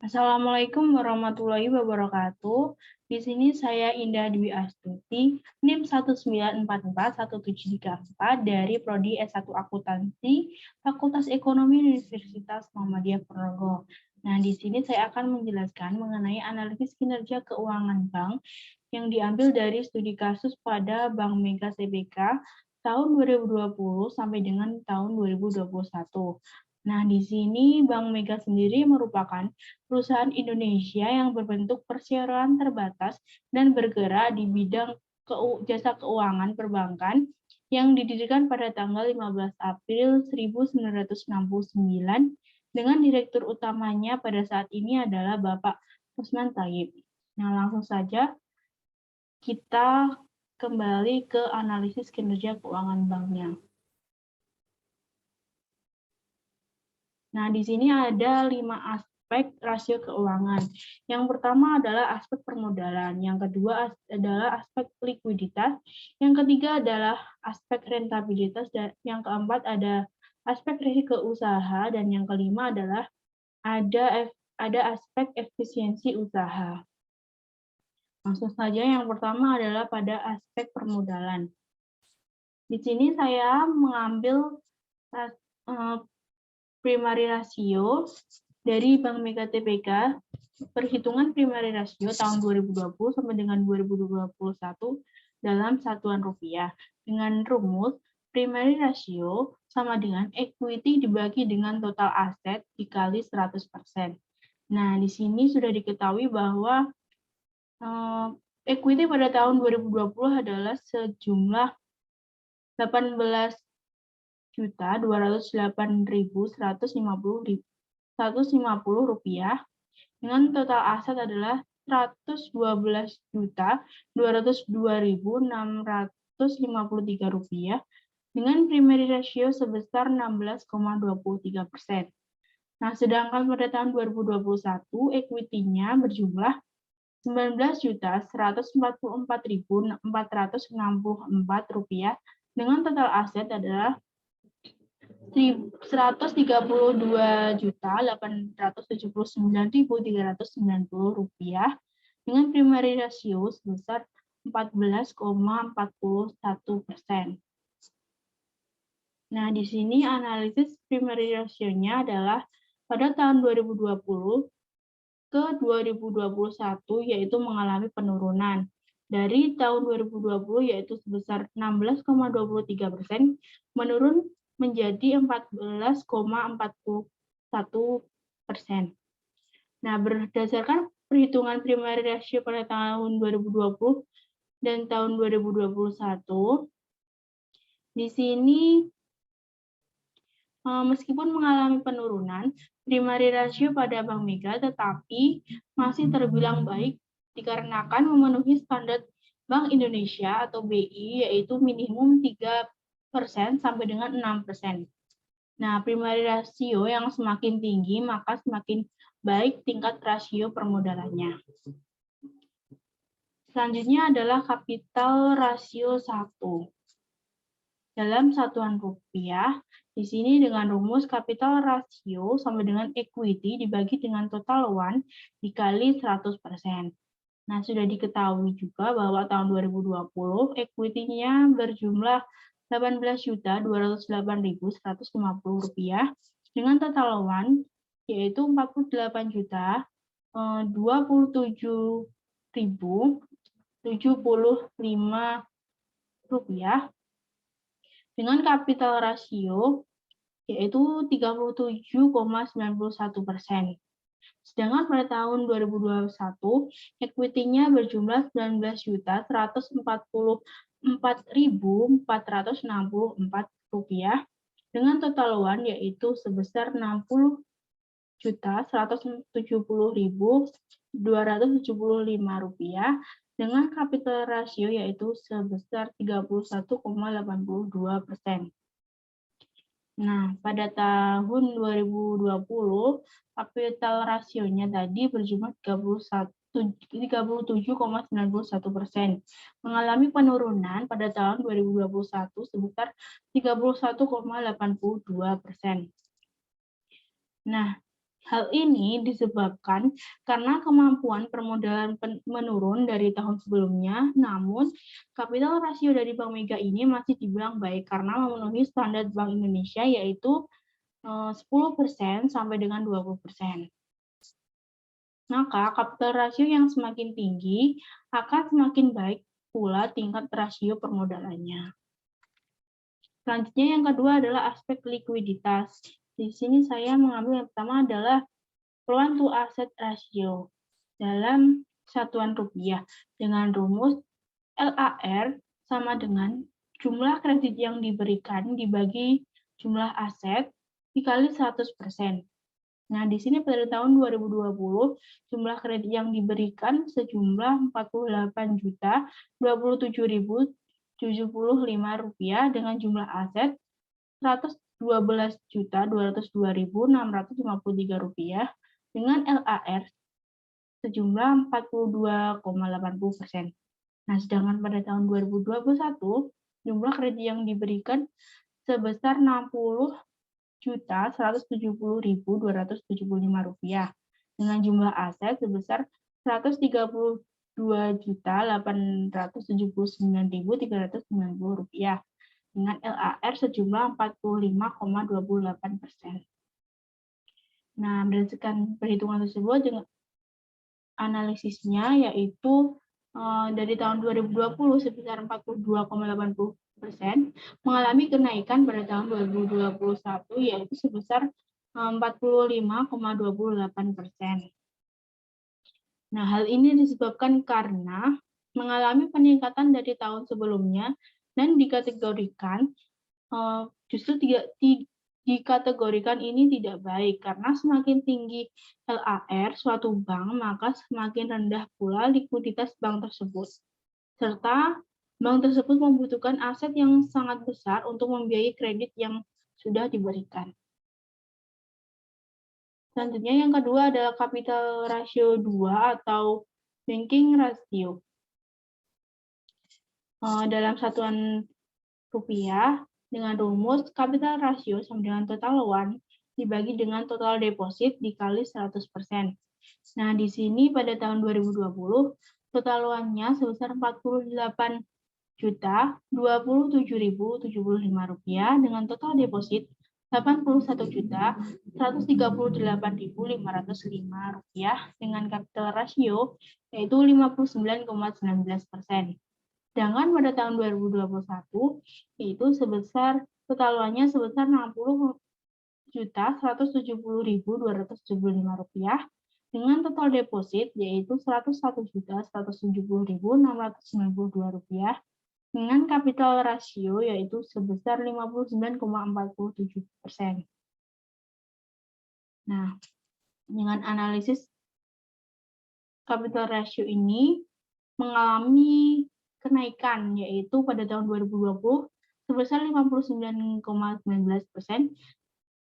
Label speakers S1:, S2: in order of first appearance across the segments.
S1: Assalamualaikum warahmatullahi wabarakatuh. Di sini saya Indah Dwi Astuti, NIM 1944174 dari Prodi S1 Akuntansi, Fakultas Ekonomi Universitas Muhammadiyah Ponorogo. Nah, di sini saya akan menjelaskan mengenai analisis kinerja keuangan bank yang diambil dari studi kasus pada Bank Mega Tbk tahun 2020 sampai dengan tahun 2021. Nah, di sini Bank Mega sendiri merupakan perusahaan Indonesia yang berbentuk perseroan terbatas dan bergerak di bidang jasa keuangan perbankan yang didirikan pada tanggal 15 April 1969 dengan direktur utamanya pada saat ini adalah Bapak Usman Thayyib. Nah, langsung saja kita kembali ke analisis kinerja keuangan banknya. Nah, di sini ada 5 aspek rasio keuangan. Yang pertama adalah aspek permodalan, yang kedua adalah aspek likuiditas, yang ketiga adalah aspek rentabilitas, dan yang keempat ada aspek risiko usaha, dan yang kelima adalah ada aspek efisiensi usaha. Langsung saja yang pertama adalah pada aspek permodalan. Di sini saya mengambil primary rasio dari Bank Mega Tbk, perhitungan primary rasio tahun 2020 sampai dengan 2021 dalam satuan rupiah. Dengan rumus, primary rasio sama dengan equity dibagi dengan total aset dikali 100%. Nah, di sini sudah diketahui bahwa equity pada tahun 2020 adalah sejumlah 18.208.150 dengan total aset adalah 112.202.653 rupiah dengan primary ratio sebesar 16,23%. Nah, sedangkan pada tahun 2021 equity-nya berjumlah 19.144.464 rupiah dengan total aset adalah 132.879.390 rupiah dengan primary ratio sebesar 14,41%. Nah, di sini analisis primary ratio-nya adalah pada tahun 2020 ke 2021 yaitu mengalami penurunan. Dari tahun 2020 yaitu sebesar 16,23% menurun menjadi 14,41%. Nah, berdasarkan perhitungan primary ratio pada tahun 2020 dan tahun 2021, di sini meskipun mengalami penurunan primary ratio pada Bank Mega, tetapi masih terbilang baik dikarenakan memenuhi standar Bank Indonesia atau BI, yaitu minimum 3% sampai dengan 6%. Nah, primary ratio yang semakin tinggi, maka semakin baik tingkat rasio permodalannya. Selanjutnya adalah kapital rasio 1. Dalam satuan rupiah, di sini dengan rumus kapital rasio sama dengan equity dibagi dengan total one dikali 100%. Nah, sudah diketahui juga bahwa tahun 2020 equity-nya berjumlah 18.208.150 rupiah dengan total one yaitu 48.227.075 rupiah dengan kapital rasio yaitu 37,91%. Sedangkan pada tahun 2021, equity-nya berjumlah 19.144.464 rupiah dengan total one yaitu sebesar 60.170.275 rupiah dengan kapital rasio yaitu sebesar 31,82%. Nah, pada tahun 2020, kapital rasionya tadi berjumlah 37,91%, mengalami penurunan pada tahun 2021 sebesar 31,82%. Nah, Hal ini disebabkan karena kemampuan permodalan menurun dari tahun sebelumnya, namun kapital rasio dari Bank Mega ini masih dibilang baik karena memenuhi standar Bank Indonesia, yaitu 10% sampai dengan 20%. Maka kapital rasio yang semakin tinggi akan semakin baik pula tingkat rasio permodalannya. Selanjutnya yang kedua adalah aspek likuiditas. Di sini saya mengambil yang pertama adalah loan to asset ratio dalam satuan rupiah dengan rumus LAR sama dengan jumlah kredit yang diberikan dibagi jumlah aset dikali 100%. Nah, di sini pada tahun 2020 jumlah kredit yang diberikan sejumlah Rp48.027.075 dengan jumlah aset Rp112.202.653 dengan LAR sejumlah 42,80%. Nah, sedangkan pada tahun 2021 jumlah kredit yang diberikan sebesar Rp60.170.275 dengan jumlah aset sebesar Rp132.879.390 dengan LAR sejumlah 45,28%. Nah, berdasarkan perhitungan tersebut dengan analisisnya yaitu dari tahun 2020 sebesar 42,80% mengalami kenaikan pada tahun 2021 yaitu sebesar 45,28%. Nah, hal ini disebabkan karena mengalami peningkatan dari tahun sebelumnya dan dikategorikan justru dikategorikan ini tidak baik karena semakin tinggi LAR suatu bank maka semakin rendah pula likuiditas bank tersebut serta bank tersebut membutuhkan aset yang sangat besar untuk membiayai kredit yang sudah diberikan. Selanjutnya yang kedua adalah capital ratio 2 atau banking ratio. Dalam satuan rupiah dengan rumus capital ratio sama dengan total loan dibagi dengan total deposit dikali 100%. Nah, di sini pada tahun 2020 total loan-nya sebesar Rp41.027.075 dengan total deposit Rp81.138.505 dengan capital ratio yaitu 59,19%. Sedangkan pada tahun 2021 yaitu sebesar total loan-nya sebesar Rp60.170.275 dengan total deposit yaitu Rp101.170.692 dengan capital ratio yaitu sebesar 59,47%. Nah, dengan analisis capital ratio ini mengalami kenaikan yaitu pada tahun 2020 sebesar 59,19%,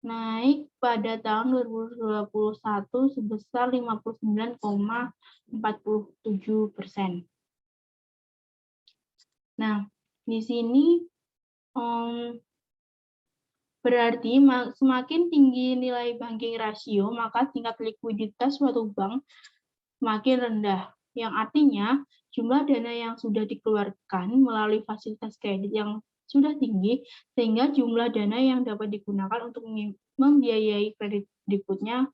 S1: naik pada tahun 2021 sebesar 59,47%. Nah, di sini berarti semakin tinggi nilai banking ratio, maka tingkat likuiditas suatu bank semakin rendah, yang artinya jumlah dana yang sudah dikeluarkan melalui fasilitas kredit yang sudah tinggi, sehingga jumlah dana yang dapat digunakan untuk membiayai kredit berikutnya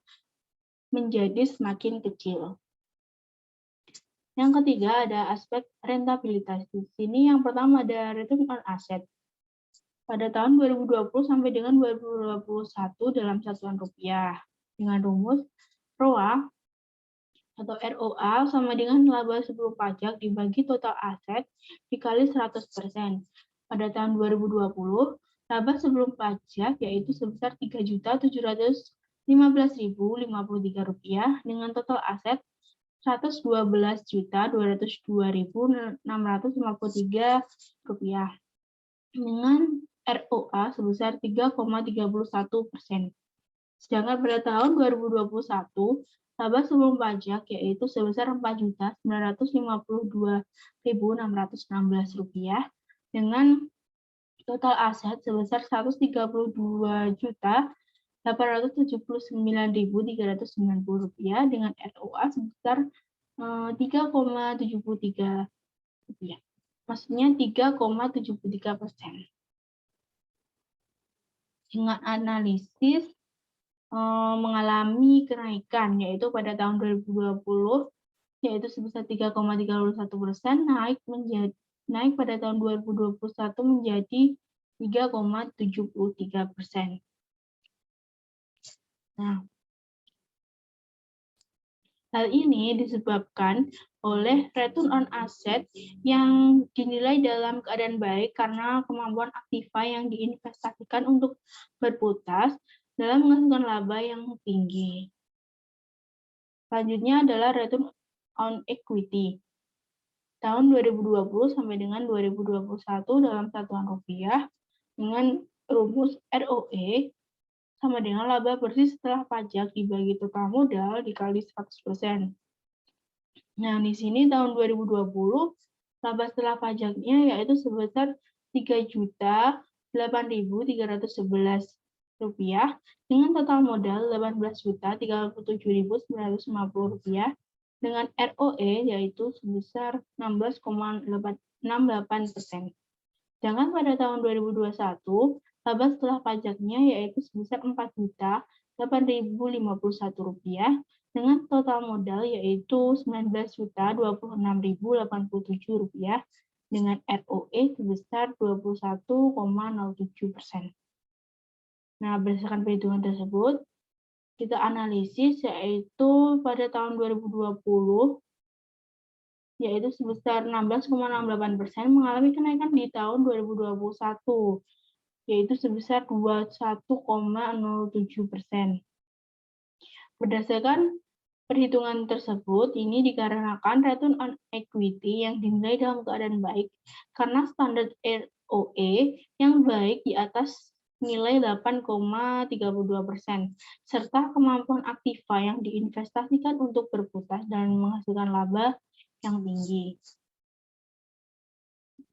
S1: menjadi semakin kecil. Yang ketiga ada aspek rentabilitas. Di sini yang pertama ada return on asset. Pada tahun 2020 sampai dengan 2021 dalam satuan rupiah dengan rumus ROA atau ROA sama dengan laba sebelum pajak dibagi total aset dikali 100%. Pada tahun 2020, laba sebelum pajak yaitu sebesar Rp3.715.053 dengan total aset Rp112.202.653 dengan ROA sebesar 3,31%. Sedangkan pada tahun 2021, laba sebelum pajak yaitu sebesar Rp4.952.616 dengan total aset sebesar Rp879.390 dengan ROA sebesar 3,73 rupiah. Maksudnya 3,73%. Dengan analisis mengalami kenaikan, yaitu pada tahun 2020 yaitu sebesar 3,31%, naik pada tahun 2021 menjadi 3,73%. Nah, hal ini disebabkan oleh return on asset yang dinilai dalam keadaan baik karena kemampuan aktiva yang diinvestasikan untuk berputar dalam menghasilkan laba yang tinggi. Selanjutnya adalah return on equity. Tahun 2020 sampai dengan 2021 dalam satuan rupiah dengan rumus ROE sama dengan laba bersih setelah pajak dibagi total modal dikali 100%. Nah, di sini tahun 2020 laba setelah pajaknya yaitu sebesar Rp3.008.311 dengan total modal Rp18.037.950 dengan ROE yaitu sebesar 16,68%. Sedangkan pada tahun 2021 laba setelah pajaknya yaitu sebesar Rp4.008.051 dengan total modal yaitu Rp19.026.087 dengan ROE sebesar 21,07%. Nah, berdasarkan perhitungan tersebut, kita analisis yaitu pada tahun 2020 yaitu sebesar 16,68% mengalami kenaikan di tahun 2021 yaitu sebesar 21,07%. Berdasarkan perhitungan tersebut, ini dikarenakan return on equity yang dinilai dalam keadaan baik karena standar ROE yang baik di atas nilai 8,32%, serta kemampuan aktiva yang diinvestasikan untuk berputar dan menghasilkan laba yang tinggi.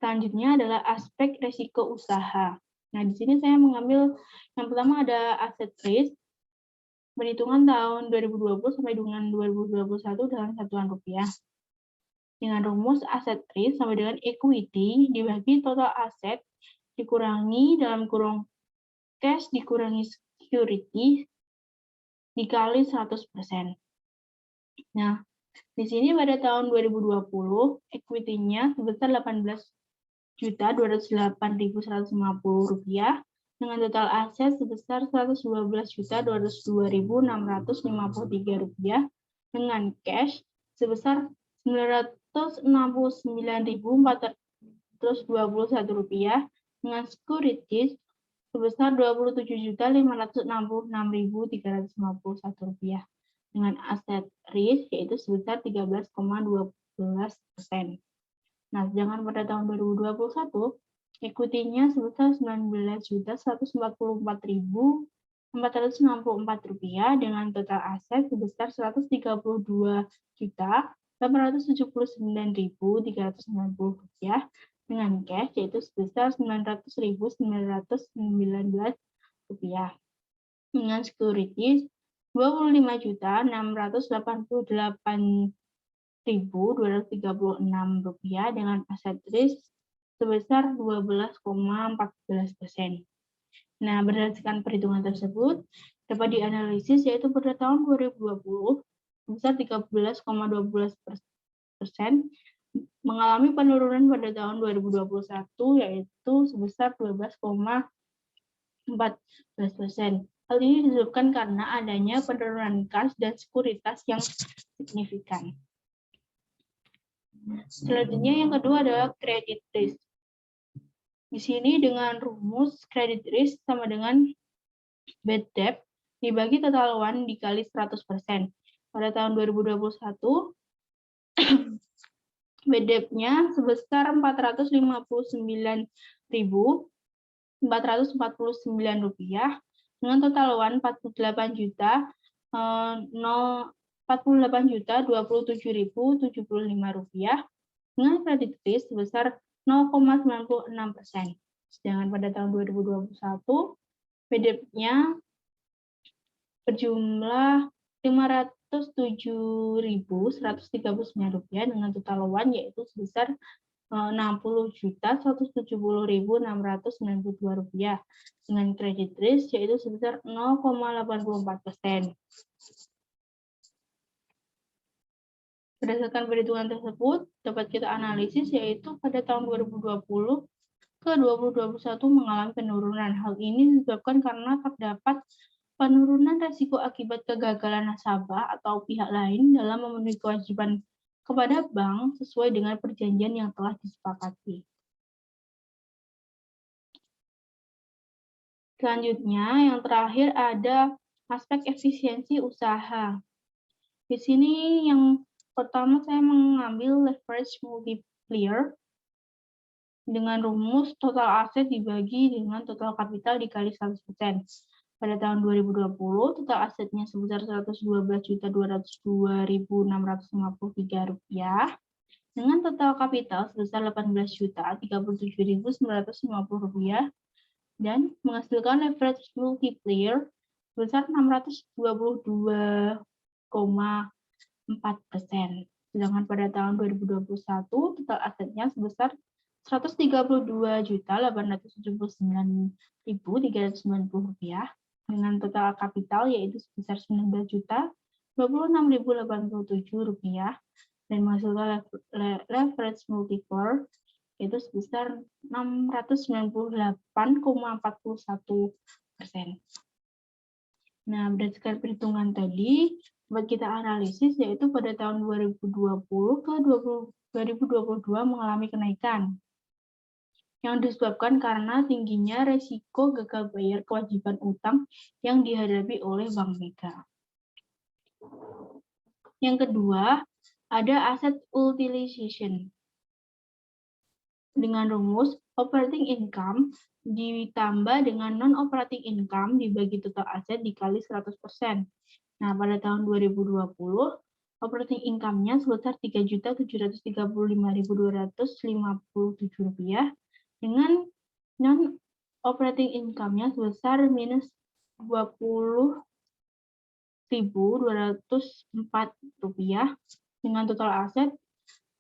S1: Selanjutnya adalah aspek risiko usaha. Nah, di sini saya mengambil yang pertama ada aset risk, perhitungan tahun 2020 sampai dengan 2021 dalam satuan rupiah. Dengan rumus aset risk sama dengan equity dibagi total aset dikurangi dalam kurung cash dikurangi security dikali 100%. Nah, di sini pada tahun 2020 equity-nya sebesar Rp18.208.150 dengan total aset sebesar Rp112.202.653 dengan cash sebesar Rp999.421 dengan securities sebesar Rp27.566.351 dengan aset risk yaitu sebesar 13,12%. Nah, sedangkan pada tahun 2021 equity-nya sebesar Rp19.164.464 dengan total aset sebesar Rp132.879.390 dengan cash yaitu sebesar Rp900.919 dengan securities Rp25.688.236 dengan aset risk sebesar 12,14%. Nah, berdasarkan perhitungan tersebut dapat dianalisis yaitu pada tahun 2020 sebesar 13,12% mengalami penurunan pada tahun 2021 yaitu sebesar 12,14%. Hal ini disebabkan karena adanya penurunan kas dan sekuritas yang signifikan. Selanjutnya yang kedua adalah credit risk. Di sini dengan rumus credit risk sama dengan bad debt dibagi total loan dikali 100%. Pada tahun 2021 bad debt-nya sebesar Rp449.449 dengan total loan Rp48.027.075 dengan kredit risk sebesar 0,96%. Sedangkan pada tahun 2021 bad debt-nya berjumlah Rp507.139 dengan total loan yaitu sebesar Rp60.170.692 dengan credit risk yaitu sebesar 0,84%. Berdasarkan perhitungan tersebut, dapat kita analisis yaitu pada tahun 2020 ke 2021 mengalami penurunan. Hal ini disebabkan karena terdapat penurunan risiko akibat kegagalan nasabah atau pihak lain dalam memenuhi kewajiban kepada bank sesuai dengan perjanjian yang telah disepakati. Selanjutnya, yang terakhir ada aspek efisiensi usaha. Di sini yang pertama saya mengambil leverage multiplier dengan rumus total aset dibagi dengan total kapital dikali 100%. Pada tahun 2020, total asetnya sebesar Rp112.202.653 dengan total kapital sebesar Rp18.037.950 dan menghasilkan leverage multiplier sebesar 622,4%. Sedangkan pada tahun 2021, total asetnya sebesar Rp132.879.390 dengan total kapital yaitu sebesar Rp19.026.087 dan menghasilkan leverage multiplier yaitu sebesar 698,41%. Nah, berdasarkan perhitungan tadi, dapat kita analisis yaitu pada tahun 2020 ke 2022 mengalami kenaikan yang disebabkan karena tingginya resiko gagal bayar kewajiban utang yang dihadapi oleh Bank Mega. Yang kedua, ada asset utilization. Dengan rumus operating income ditambah dengan non-operating income dibagi total aset dikali 100%. Nah, pada tahun 2020, operating income-nya sebesar Rp3.735.257 dengan non-operating income-nya sebesar minus Rp20.204 dengan total aset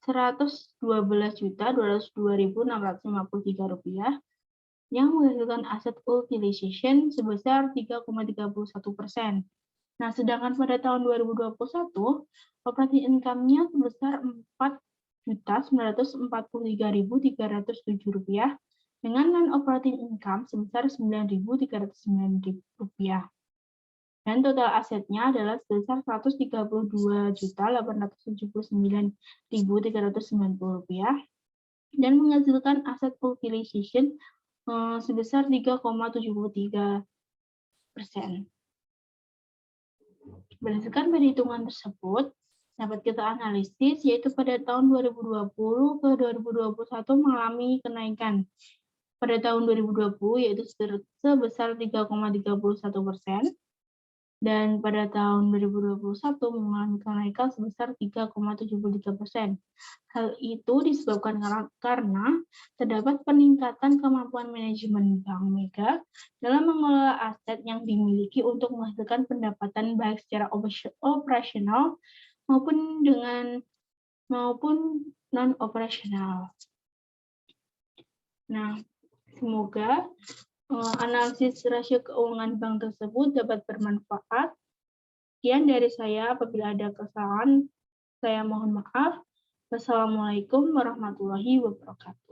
S1: Rp112.202.653 yang menghasilkan aset utilization sebesar 3,31%. Nah, sedangkan pada tahun 2021, operating income-nya sebesar Rp4.943.307 dengan non-operating income sebesar Rp9.309 dan total asetnya adalah sebesar Rp132.879.390 dan menghasilkan aset utilization sebesar 3,73%. Berdasarkan perhitungan tersebut, dapat kita analisis yaitu pada tahun 2020 ke 2021 mengalami kenaikan. Pada tahun 2020 yaitu sebesar 3,31%. Dan pada tahun 2021 mengalami kenaikan sebesar 3,73%. Hal itu disebabkan karena terdapat peningkatan kemampuan manajemen Bank Mega dalam mengelola aset yang dimiliki untuk menghasilkan pendapatan baik secara operasional maupun non-operasional. Nah, semoga analisis rasio keuangan bank tersebut dapat bermanfaat. Sekian dari saya, apabila ada kesalahan, saya mohon maaf. Wassalamualaikum warahmatullahi wabarakatuh.